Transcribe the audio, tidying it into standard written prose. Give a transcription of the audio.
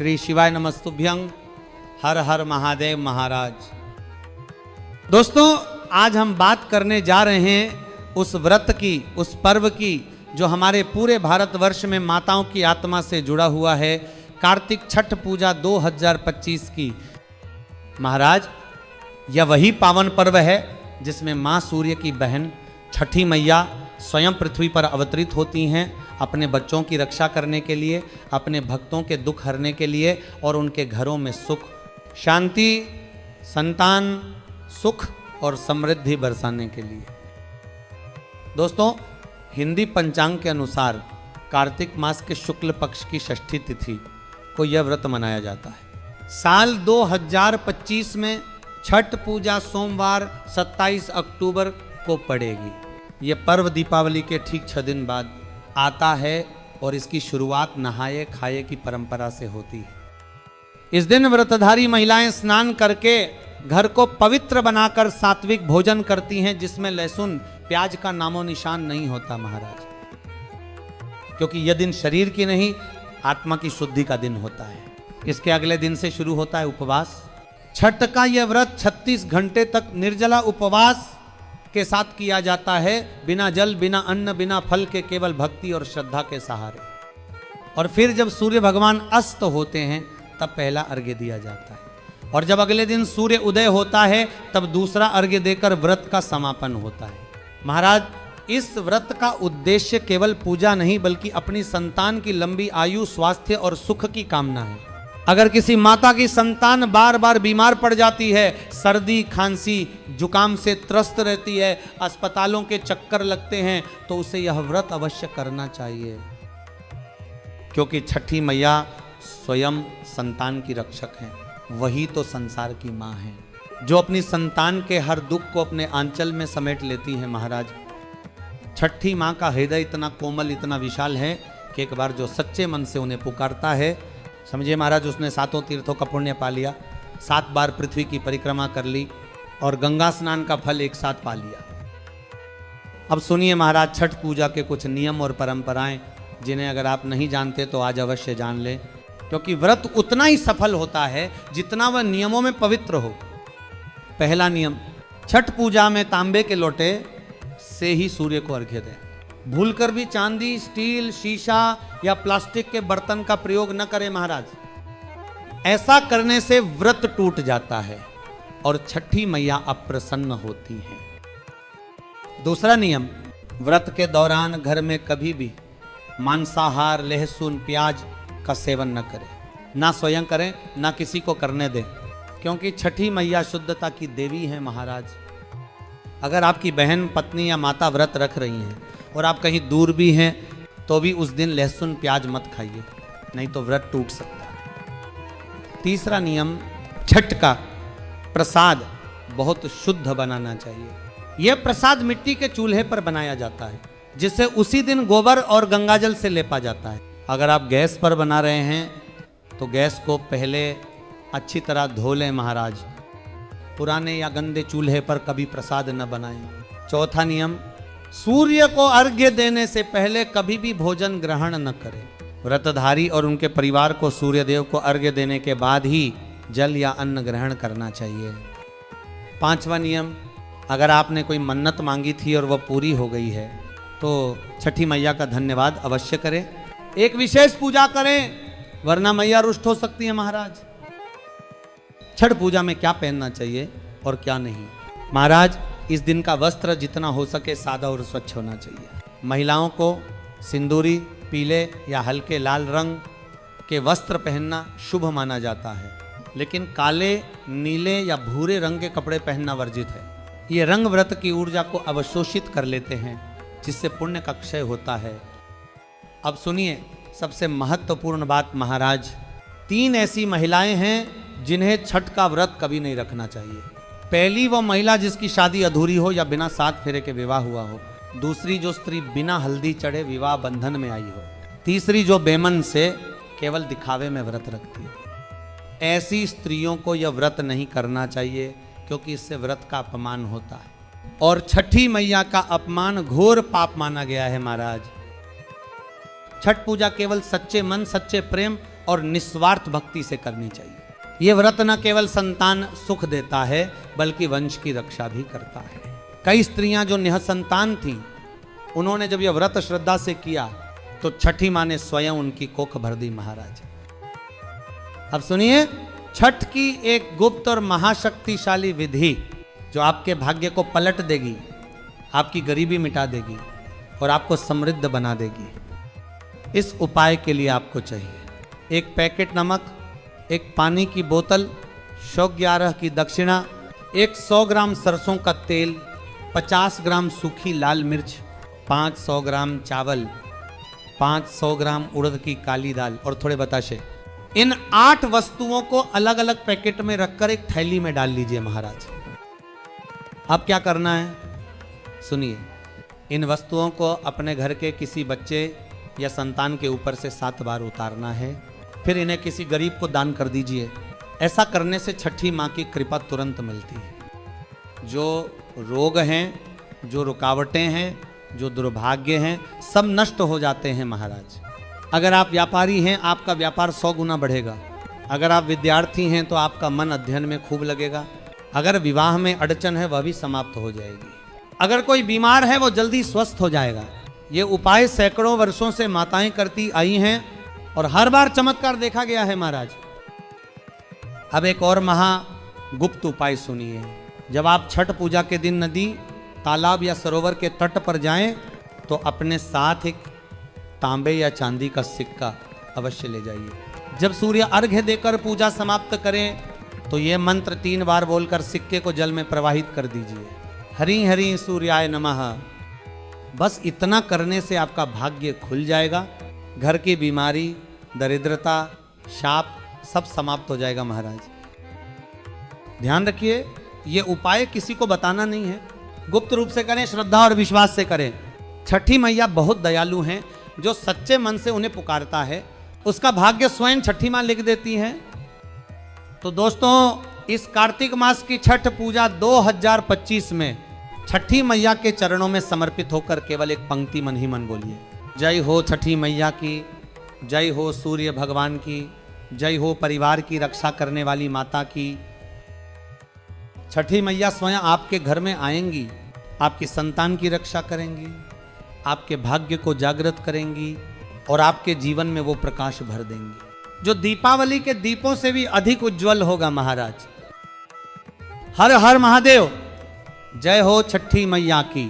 श्री शिवाय नमस्तुभ्यं। हर हर महादेव महाराज। दोस्तों, आज हम बात करने जा रहे हैं उस व्रत की, उस पर्व की जो हमारे पूरे भारतवर्ष में माताओं की आत्मा से जुड़ा हुआ है, कार्तिक छठ पूजा 2025 की। महाराज, यह वही पावन पर्व है जिसमें माँ सूर्य की बहन छठी मैया स्वयं पृथ्वी पर अवतरित होती हैं अपने बच्चों की रक्षा करने के लिए, अपने भक्तों के दुख हरने के लिए और उनके घरों में सुख, शांति, संतान, सुख और समृद्धि बरसाने के लिए। दोस्तों, हिंदी पंचांग के अनुसार कार्तिक मास के शुक्ल पक्ष की षष्ठी तिथि को यह व्रत मनाया जाता है। साल 2025 में छठ पूजा सोमवार 27 अक्टूबर को पड़ेगी। यह पर्व दीपावली के ठीक 6 दिन बाद आता है और इसकी शुरुआत नहाए खाए की परंपरा से होती है। इस दिन व्रतधारी महिलाएं स्नान करके घर को पवित्र बनाकर सात्विक भोजन करती हैं, जिसमें लहसुन प्याज का नामो निशान नहीं होता महाराज, क्योंकि यह दिन शरीर की नहीं आत्मा की शुद्धि का दिन होता है। इसके अगले दिन से शुरू होता है उपवास। छठ का यह व्रत 36 घंटे तक निर्जला उपवास के साथ किया जाता है, बिना जल, बिना अन्न, बिना फल के, केवल भक्ति और श्रद्धा के सहारे। और फिर जब सूर्य भगवान अस्त होते हैं तब पहला अर्घ्य दिया जाता है, और जब अगले दिन सूर्य उदय होता है तब दूसरा अर्घ्य देकर व्रत का समापन होता है। महाराज, इस व्रत का उद्देश्य केवल पूजा नहीं बल्कि अपनी संतान की लंबी आयु, स्वास्थ्य और सुख की कामना है। अगर किसी माता की संतान बार बार बीमार पड़ जाती है, सर्दी, खांसी, जुकाम से त्रस्त रहती है, अस्पतालों के चक्कर लगते हैं, तो उसे यह व्रत अवश्य करना चाहिए, क्योंकि छठी मैया स्वयं संतान की रक्षक हैं। वही तो संसार की माँ है, जो अपनी संतान के हर दुख को अपने आंचल में समेट लेती है। महाराज, छठी माँ का हृदय इतना कोमल, इतना विशाल है कि एक बार जो सच्चे मन से उन्हें पुकारता है, समझिए महाराज, उसने 7 तीर्थों का पुण्य पा लिया, 7 बार पृथ्वी की परिक्रमा कर ली और गंगा स्नान का फल एक साथ पा लिया। अब सुनिए महाराज, छठ पूजा के कुछ नियम और परंपराएं जिन्हें अगर आप नहीं जानते तो आज अवश्य जान लें, क्योंकि व्रत उतना ही सफल होता है जितना वह नियमों में पवित्र हो। पहला नियम, छठ पूजा में तांबे के लोटे से ही सूर्य को अर्घ्य दें। भूलकर भी चांदी, स्टील, शीशा या प्लास्टिक के बर्तन का प्रयोग न करें महाराज। ऐसा करने से व्रत टूट जाता है और छठी मैया अप्रसन्न होती हैं। दूसरा नियम, व्रत के दौरान घर में कभी भी मांसाहार, लहसुन, प्याज का सेवन न करें, ना स्वयं करें ना किसी को करने दें, क्योंकि छठी मैया शुद्धता की देवी हैं महाराज। अगर आपकी बहन, पत्नी या माता व्रत रख रही हैं और आप कहीं दूर भी हैं तो भी उस दिन लहसुन प्याज मत खाइए, नहीं तो व्रत टूट सकता है। तीसरा नियम, छठ का प्रसाद बहुत शुद्ध बनाना चाहिए। यह प्रसाद मिट्टी के चूल्हे पर बनाया जाता है, जिसे उसी दिन गोबर और गंगाजल से लेपा जाता है। अगर आप गैस पर बना रहे हैं तो गैस को पहले अच्छी तरह धो लें महाराज। पुराने या गंदे चूल्हे पर कभी प्रसाद न बनाएं। चौथा नियम, सूर्य को अर्घ्य देने से पहले कभी भी भोजन ग्रहण न करें। व्रतधारी और उनके परिवार को सूर्यदेव को अर्घ्य देने के बाद ही जल या अन्न ग्रहण करना चाहिए। पांचवा नियम, अगर आपने कोई मन्नत मांगी थी और वह पूरी हो गई है तो छठी मैया का धन्यवाद अवश्य करें, एक विशेष पूजा करें, वरना मैया रुष्ट हो सकती है महाराज। छठ पूजा में क्या पहनना चाहिए और क्या नहीं? महाराज, इस दिन का वस्त्र जितना हो सके सादा और स्वच्छ होना चाहिए। महिलाओं को सिंदूरी, पीले या हल्के लाल रंग के वस्त्र पहनना शुभ माना जाता है, लेकिन काले, नीले या भूरे रंग के कपड़े पहनना वर्जित है। ये रंग व्रत की ऊर्जा को अवशोषित कर लेते हैं, जिससे पुण्य का क्षय होता है। अब सुनिए सबसे महत्वपूर्ण बात महाराज, 3 ऐसी महिलाएं हैं जिन्हें छठ का व्रत कभी नहीं रखना चाहिए। पहली वो महिला जिसकी शादी अधूरी हो या बिना 7 फेरे के विवाह हुआ हो। दूसरी, जो स्त्री बिना हल्दी चढ़े विवाह बंधन में आई हो। तीसरी, जो बेमन से केवल दिखावे में व्रत रखती है। ऐसी स्त्रियों को यह व्रत नहीं करना चाहिए, क्योंकि इससे व्रत का अपमान होता है और छठी मैया का अपमान घोर पाप माना गया है महाराज। छठ पूजा केवल सच्चे मन, सच्चे प्रेम और निस्वार्थ भक्ति से करनी चाहिए। ये व्रत न केवल संतान सुख देता है बल्कि वंश की रक्षा भी करता है। कई स्त्रियां जो निःसंतान थीं, उन्होंने जब यह व्रत श्रद्धा से किया तो छठी मां ने स्वयं उनकी कोख भर दी महाराज। अब सुनिए, छठ की एक गुप्त और महाशक्तिशाली विधि जो आपके भाग्य को पलट देगी, आपकी गरीबी मिटा देगी और आपको समृद्ध बना देगी। इस उपाय के लिए आपको चाहिए एक पैकेट नमक, एक पानी की बोतल, 111 की दक्षिणा, 100 ग्राम सरसों का तेल, 50 ग्राम सूखी लाल मिर्च, 500 ग्राम चावल, 500 ग्राम उड़द की काली दाल और थोड़े बताशे। इन 8 वस्तुओं को अलग अलग पैकेट में रखकर एक थैली में डाल लीजिए महाराज। अब क्या करना है सुनिए, इन वस्तुओं को अपने घर के किसी बच्चे या संतान के ऊपर से 7 बार उतारना है, फिर इन्हें किसी गरीब को दान कर दीजिए। ऐसा करने से छठी माँ की कृपा तुरंत मिलती है। जो रोग हैं, जो रुकावटें हैं, जो दुर्भाग्य हैं, सब नष्ट हो जाते हैं महाराज। अगर आप व्यापारी हैं, आपका व्यापार 100 गुना बढ़ेगा। अगर आप विद्यार्थी हैं तो आपका मन अध्ययन में खूब लगेगा। अगर विवाह में अड़चन है वह भी समाप्त हो जाएगी। अगर कोई बीमार है वो जल्दी स्वस्थ हो जाएगा। ये उपाय सैकड़ों वर्षों से माताएं करती आई हैं और हर बार चमत्कार देखा गया है महाराज। अब एक और महागुप्त उपाय सुनिए। जब आप छठ पूजा के दिन नदी, तालाब या सरोवर के तट पर जाएं तो अपने साथ एक तांबे या चांदी का सिक्का अवश्य ले जाइए। जब सूर्य अर्घ्य देकर पूजा समाप्त करें तो ये मंत्र 3 बार बोलकर सिक्के को जल में प्रवाहित कर दीजिए। हरि हरि सूर्याय नमः। बस इतना करने से आपका भाग्य खुल जाएगा। घर की बीमारी, दरिद्रता, शाप सब समाप्त हो जाएगा महाराज। ध्यान रखिए, ये उपाय किसी को बताना नहीं है, गुप्त रूप से करें, श्रद्धा और विश्वास से करें। छठी मैया बहुत दयालु हैं। जो सच्चे मन से उन्हें पुकारता है उसका भाग्य स्वयं छठी मां लिख देती हैं। तो दोस्तों, इस कार्तिक मास की छठ पूजा 2025 में छठी मैया के चरणों में समर्पित होकर केवल एक पंक्ति मन ही मन बोलिए, जय हो छठी मैया की, जय हो सूर्य भगवान की, जय हो परिवार की रक्षा करने वाली माता की। छठी मैया स्वयं आपके घर में आएंगी, आपकी संतान की रक्षा करेंगी, आपके भाग्य को जागृत करेंगी और आपके जीवन में वो प्रकाश भर देंगी जो दीपावली के दीपों से भी अधिक उज्जवल होगा महाराज। हर हर महादेव। जय हो छठी मैया की।